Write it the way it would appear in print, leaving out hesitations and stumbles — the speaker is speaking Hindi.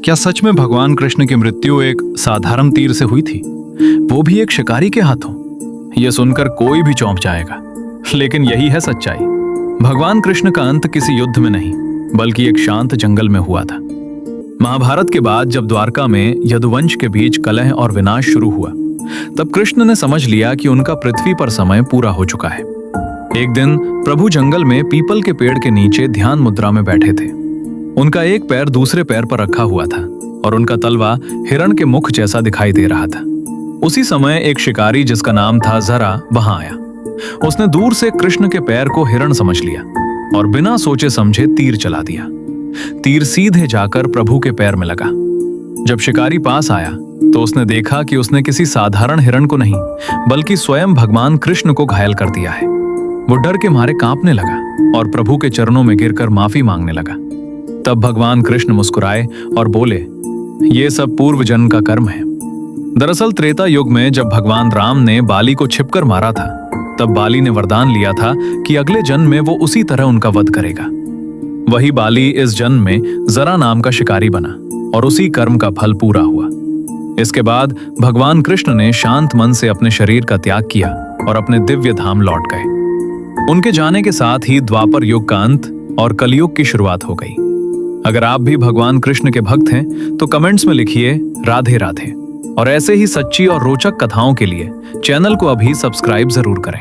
क्या सच में भगवान कृष्ण की मृत्यु एक साधारण तीर से हुई थी, वो भी एक शिकारी के हाथों? यह सुनकर कोई भी चौंक जाएगा, लेकिन यही है सच्चाई। भगवान कृष्ण का अंत किसी युद्ध में नहीं, बल्कि एक शांत जंगल में हुआ था। महाभारत के बाद जब द्वारका में यदुवंश के बीच कलह और विनाश शुरू हुआ, तब कृष्ण ने समझ लिया कि उनका पृथ्वी पर समय पूरा हो चुका है। एक दिन प्रभु जंगल में पीपल के पेड़ के नीचे ध्यान मुद्रा में बैठे थे। उनका एक पैर दूसरे पैर पर रखा हुआ था और उनका तलवा हिरण के मुख जैसा दिखाई दे रहा था। उसी समय एक शिकारी जिसका नाम था जरा वहां आया। उसने दूर से कृष्ण के पैर को हिरण समझ लिया और बिना सोचे समझे तीर चला दिया। तीर सीधे जाकर प्रभु के पैर में लगा। जब शिकारी पास आया तो उसने देखा कि उसने किसी साधारण हिरण को नहीं, बल्कि स्वयं भगवान कृष्ण को घायल कर दिया है। वो डर के मारे कांपने लगा और प्रभु के चरणों में गिरकर माफी मांगने लगा। तब भगवान कृष्ण मुस्कुराए और बोले, ये सब पूर्व जन्म का कर्म है। दरअसल त्रेता युग में जब भगवान राम ने बाली को छिपकर मारा था, तब बाली ने वरदान लिया था कि अगले जन्म में वो उसी तरह उनका वध करेगा। वही बाली इस जन्म में जरा नाम का शिकारी बना और उसी कर्म का फल पूरा हुआ। इसके बाद भगवान कृष्ण ने शांत मन से अपने शरीर का त्याग किया और अपने दिव्य धाम लौट गए। उनके जाने के साथ ही द्वापर युग का अंत और कलयुग की शुरुआत हो गई। अगर आप भी भगवान कृष्ण के भक्त हैं तो कमेंट्स में लिखिए राधे राधे। और ऐसे ही सच्ची और रोचक कथाओं के लिए चैनल को अभी सब्सक्राइब जरूर करें।